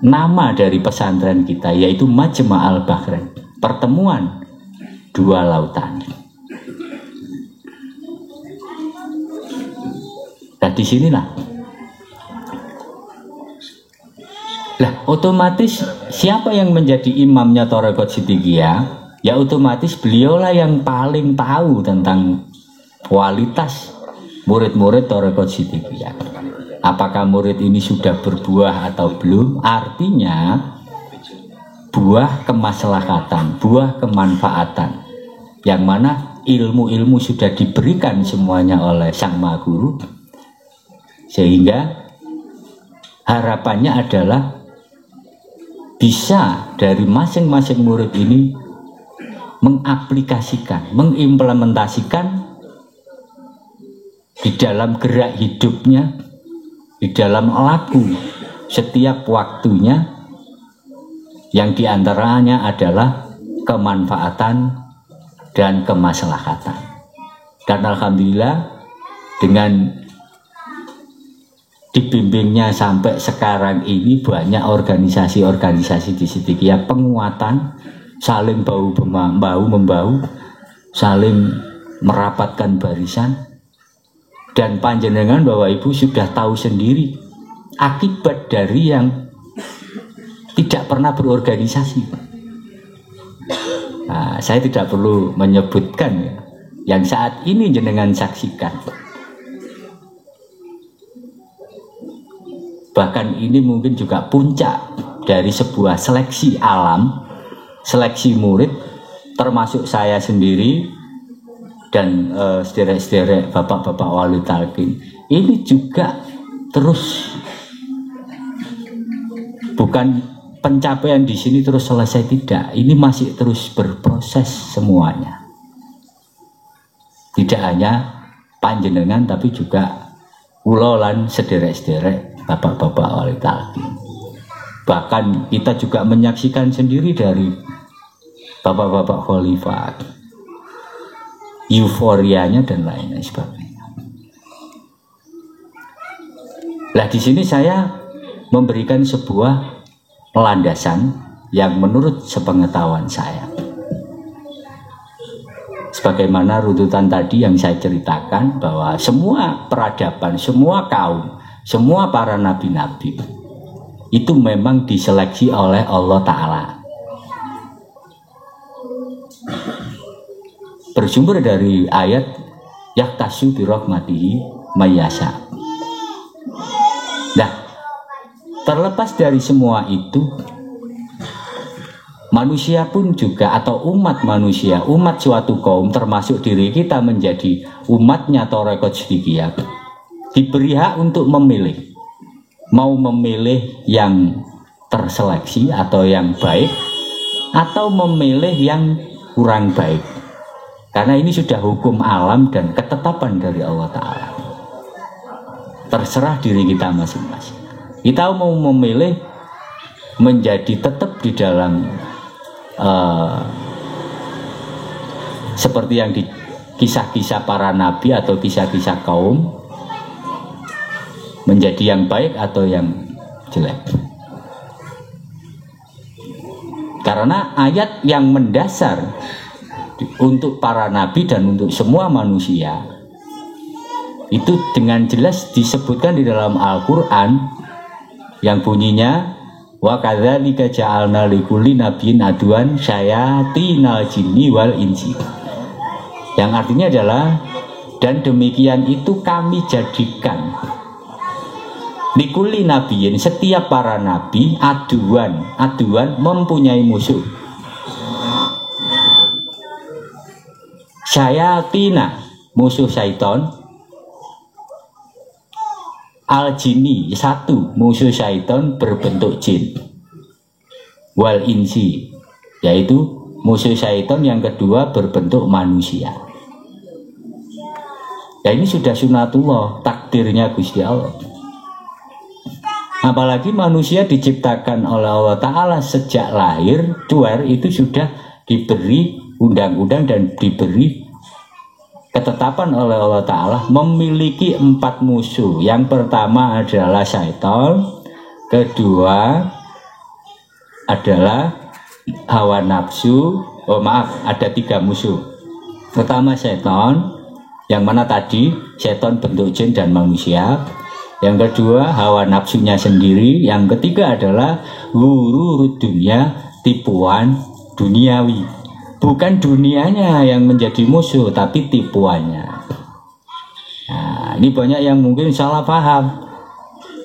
nama dari pesantren kita, yaitu Majma' al-Bahrain, pertemuan dua lautan. Nah, disinilah otomatis siapa yang menjadi imamnya Thariqat Siddiqiyah? Ya otomatis beliaulah yang paling tahu tentang kualitas murid-murid Thariqat Siddiqiyah. Apakah murid ini sudah berbuah atau belum? Artinya buah kemaslahatan, buah kemanfaatan, yang mana ilmu-ilmu sudah diberikan semuanya oleh Sang Maha Guru, sehingga harapannya adalah bisa dari masing-masing murid ini mengaplikasikan, mengimplementasikan di dalam gerak hidupnya, di dalam laku setiap waktunya, yang diantaranya adalah kemanfaatan dan kemaslahatan. Dan alhamdulillah dengan dibimbingnya sampai sekarang ini banyak organisasi-organisasi di Sidikiyah penguatan, saling bahu-membahu, saling merapatkan barisan. Dan panjenengan Bapak Ibu sudah tahu sendiri akibat dari yang tidak pernah berorganisasi. Nah, saya tidak perlu menyebutkan ya, yang saat ini jenengan saksikan. Bahkan ini mungkin juga puncak dari sebuah seleksi alam, seleksi murid, termasuk saya sendiri dan sederek-sederek bapak-bapak wali talqin. Ini juga terus, bukan pencapaian di sini terus selesai, tidak. Ini masih terus berproses semuanya. Tidak hanya panjenengan tapi juga ulolan sederek-sederek bapak-bapak wali talqin. Bahkan kita juga menyaksikan sendiri dari bapak-bapak khalifah, euforianya dan lain sebagainya. Nah, di sini saya memberikan sebuah landasan yang menurut sepengetahuan saya, sebagaimana runutan tadi yang saya ceritakan, bahwa semua peradaban, semua kaum, semua para nabi-nabi itu memang diseleksi oleh Allah Ta'ala, bersumber dari ayat yaktasu birahmatihi mayyasha. Nah, terlepas dari semua itu, manusia pun juga, atau umat manusia, umat suatu kaum termasuk diri kita menjadi umatnya Thariqat Sidikiyah, diberi hak untuk memilih, mau memilih yang terseleksi atau yang baik, atau memilih yang kurang baik. Karena ini sudah hukum alam dan ketetapan dari Allah Ta'ala. Terserah diri kita masing-masing. Kita mau memilih menjadi tetap di dalam seperti yang di kisah-kisah para nabi atau kisah-kisah kaum, menjadi yang baik atau yang jelek. Karena ayat yang mendasar untuk para nabi dan untuk semua manusia itu dengan jelas disebutkan di dalam Al-Quran, yang bunyinya wa kadzalika ja'alna likulli nabiyyin aduan syayatinal jinni wal insi, yang artinya adalah, dan demikian itu kami jadikan likulli nabiyyin, setiap para nabi, aduan mempunyai musuh, syayatina musuh syaitan, al jinni satu musuh syaitan berbentuk jin, wal insi yaitu musuh syaitan yang kedua berbentuk manusia. Ya, ini sudah sunatullah, takdirnya Gusti Allah. Apalagi manusia diciptakan oleh Allah Ta'ala sejak lahir, cuer, itu sudah diberi undang-undang dan diberi ketetapan oleh Allah Ta'ala memiliki 4 musuh. Yang pertama adalah syaitan, kedua adalah hawa nafsu. Ada 3 musuh. Pertama syaitan, yang mana tadi syaitan bentuk jin dan manusia. Yang kedua hawa nafsunya sendiri. Yang ketiga adalah ghururud dunya, tipuan duniawi. Bukan dunianya yang menjadi musuh, tapi tipuannya. Nah, ini banyak yang mungkin salah paham,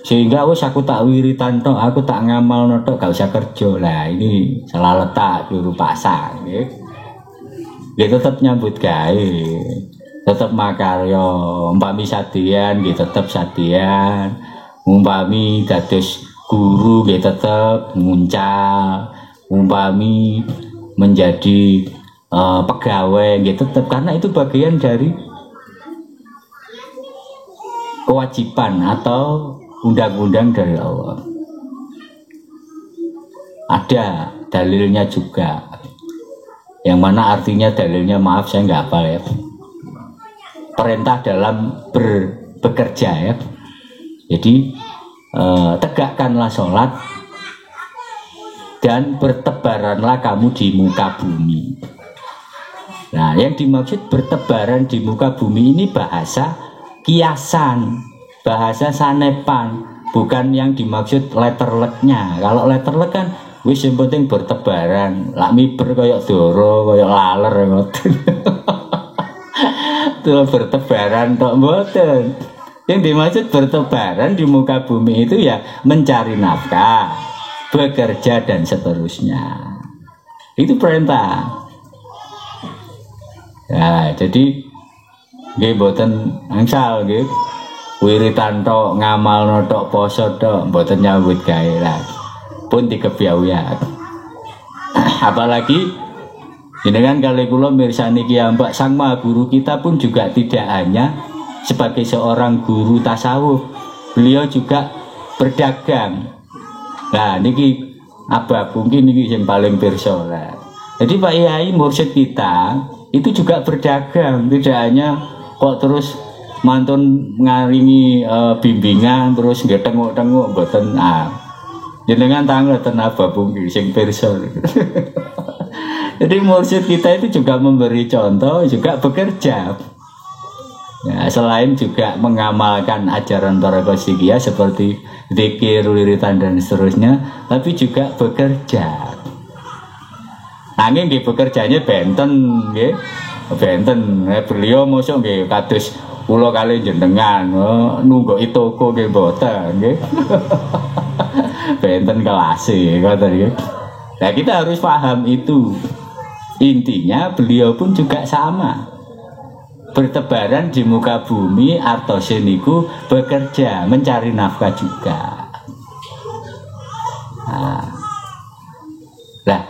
sehingga aku tak wiritan tok, aku tak ngamal tok, gak usah kerja. Lah ini salah letak, dulu pasang. Dia tetap nyambut gawe, tetap makaryo, umpami sadian, dia tetap sadian, umpami dados guru, dia tetap muncal, umpami menjadi pegawai, dia tetap, karena itu bagian dari kewajiban atau undang-undang dari Allah. Ada dalilnya juga. Yang mana artinya dalilnya, maaf saya nggak hafal ya. Perintah dalam bekerja ya. Jadi tegakkanlah sholat dan bertebaranlah kamu di muka bumi. Nah, yang dimaksud bertebaran di muka bumi ini bahasa kiasan, bahasa sanepan, bukan yang dimaksud letterleknya. Kalau letterlek kan wis yang penting bertebaran, lak miber koyok doro, koyok laler ngoten. Tuh bertebaran tok mboten. Yang dimaksud bertebaran di muka bumi itu ya mencari nafkah, bekerja dan seterusnya. Itu perintah. Ya, jadi nggih mboten angsal nggih. Wiritan tok, ngamal tok, poso tok, mboten nyambut gawe lah. Pun dikebiawuyan. Apalagi jenengan kali kula mirsani Ki Mbak Sang Maha Guru kita pun juga tidak hanya sebagai seorang guru tasawuf, beliau juga berdagang. Nah, niki abah mungkin niki yang paling pirsa lah. Jadi Pak Yai mursyid kita itu juga berdagang, tidak hanya kok terus mantun ngaringi bimbingan terus nggak tengok-tengok mboten jenengan tangga tenaba bumi sing pirsa. Jadi mursyid kita itu juga memberi contoh, juga bekerja. Ya, selain juga mengamalkan ajaran Thariqah Shadhiliyah seperti zikir, wiritan dan seterusnya, tapi juga bekerja. Angin di bekerjanya benten, nggih. Benten, beliau mosok nggih kados kula kali jenengan nunggok toko nggih mboten, nggih. Benten kelas ngoten nggih. Nah, kita harus paham itu. Intinya beliau pun juga sama. Bertebaran di muka bumi artose niku bekerja, mencari nafkah juga. Nah,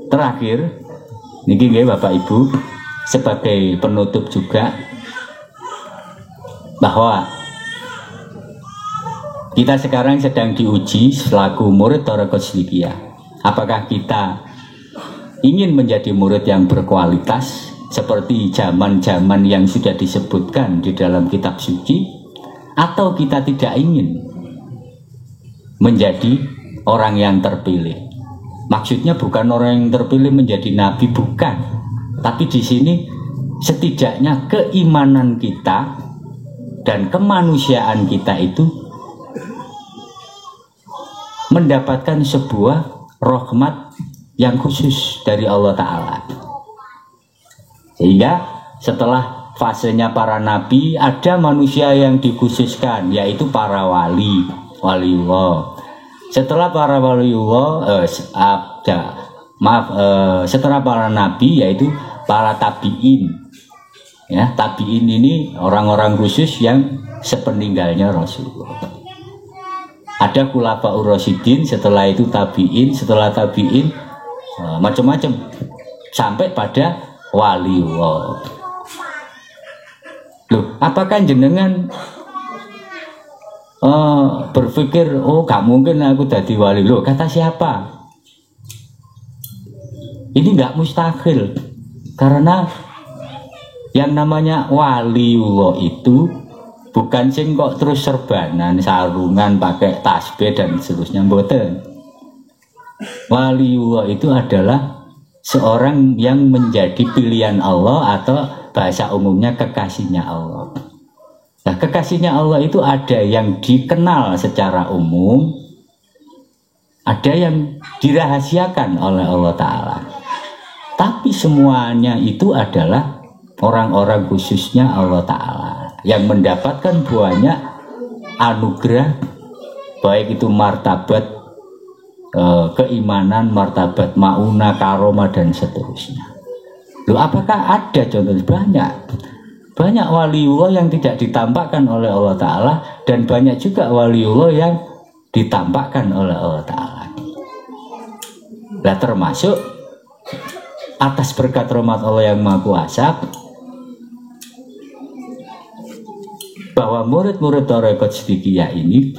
terakhir niki nggih Bapak Ibu sebagai penutup juga bahwa kita sekarang sedang diuji selaku murid Thariqah Shadhiliyah. Apakah kita ingin menjadi murid yang berkualitas seperti zaman-zaman yang sudah disebutkan di dalam kitab suci, atau kita tidak ingin menjadi orang yang terpilih? Maksudnya bukan orang yang terpilih menjadi nabi, bukan. Tapi di sini setidaknya keimanan kita dan kemanusiaan kita itu mendapatkan sebuah rahmat yang khusus dari Allah Ta'ala. Sehingga setelah fasenya para nabi, ada manusia yang dikhususkan, yaitu para waliullah. Setelah para waliullah, setelah para nabi, yaitu para tabi'in. Ya, tabi'in ini orang-orang khusus yang sepeninggalnya Rasulullah. Ada khulafaur rasyidin, setelah itu tabi'in, setelah tabi'in macam-macam sampai pada waliullah. Loh, apakah jenengan berpikir gak mungkin aku jadi wali? Loh, kata siapa? Ini gak mustahil, karena yang namanya waliullah itu bukan sing kok terus serbanan, sarungan, pakai tasbih dan seterusnya, mboten. Waliullah itu adalah seorang yang menjadi pilihan Allah, atau bahasa umumnya kekasihnya Allah. Nah, kekasihnya Allah itu ada yang dikenal secara umum, ada yang dirahasiakan oleh Allah Ta'ala. Tapi semuanya itu adalah orang-orang khususnya Allah Ta'ala yang mendapatkan banyak anugerah, baik itu martabat keimanan, martabat maunah, karomah dan seterusnya. Loh, apakah ada contoh? Banyak waliullah yang tidak ditampakkan oleh Allah Ta'ala, dan banyak juga waliullah yang ditampakkan oleh Allah Ta'ala. Nah, termasuk atas berkat rahmat Allah yang Maha Kuasa, bahwa murid-murid Thariqah Shadhiliyah ini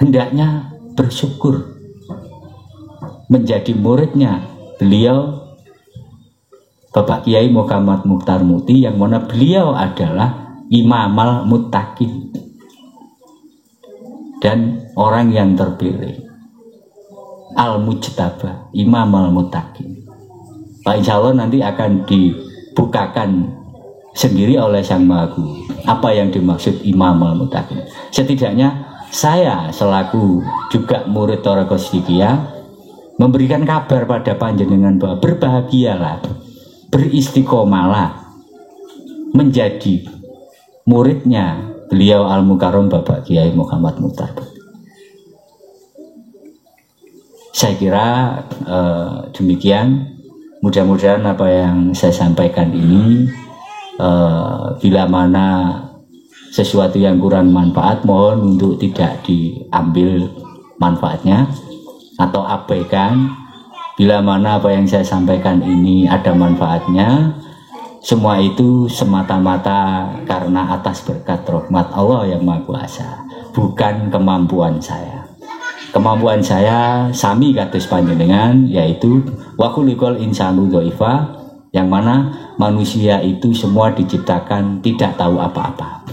hendaknya bersyukur menjadi muridnya beliau Bapak Kiai Muhammad Mukhtar Muti, yang mana beliau adalah imamal muttaqin dan orang yang terpilih, al-mujtaba, imamal muttaqin. Pak, insya Allah nanti akan dibukakan sendiri oleh Sang Maha Guru apa yang dimaksud imamal muttaqin. Setidaknya saya selaku juga murid Thariqah Sidikiyah memberikan kabar pada panjenengan bahwa berbahagialah, beristiqomalah menjadi muridnya beliau Al-Mukarram Bapak Kiai Muhammad Mukhtar. Saya kira demikian. Mudah-mudahan apa yang saya sampaikan ini bila mana sesuatu yang kurang manfaat, mohon untuk tidak diambil manfaatnya atau abaikan. Bila mana apa yang saya sampaikan ini ada manfaatnya, semua itu semata-mata karena atas berkat rahmat Allah yang Maha Kuasa, bukan kemampuan saya. Kemampuan saya sami kados panjenengan, yaitu wa khuliqal insanu dhaifa, yang mana manusia itu semua diciptakan tidak tahu apa-apa.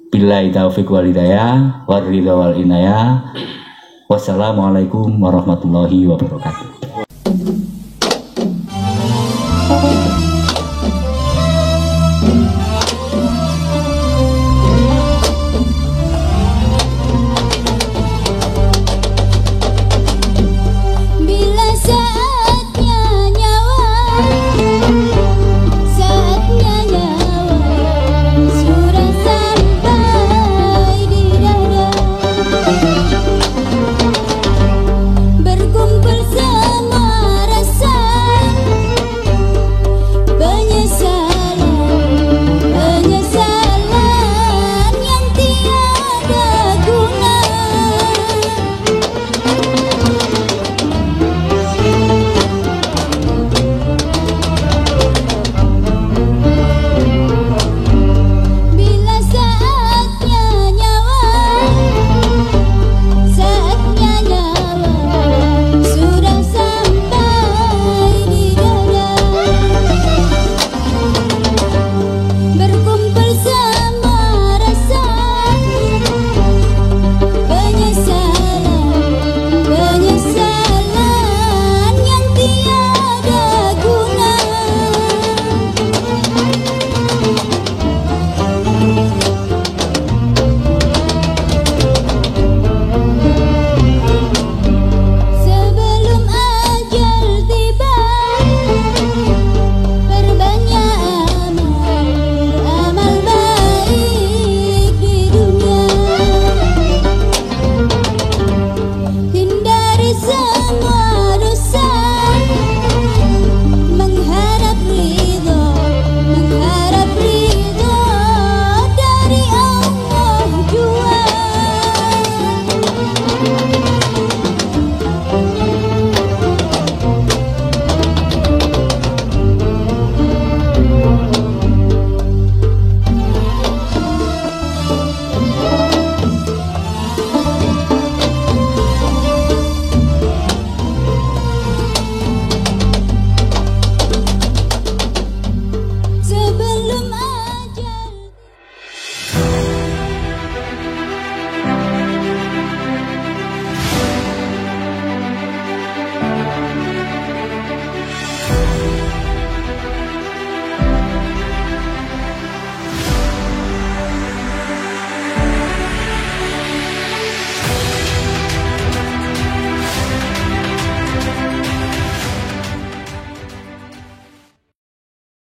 Billahi taufiq wal hidayah war ridha wal inayah. Wassalamualaikum warahmatullahi wabarakatuh.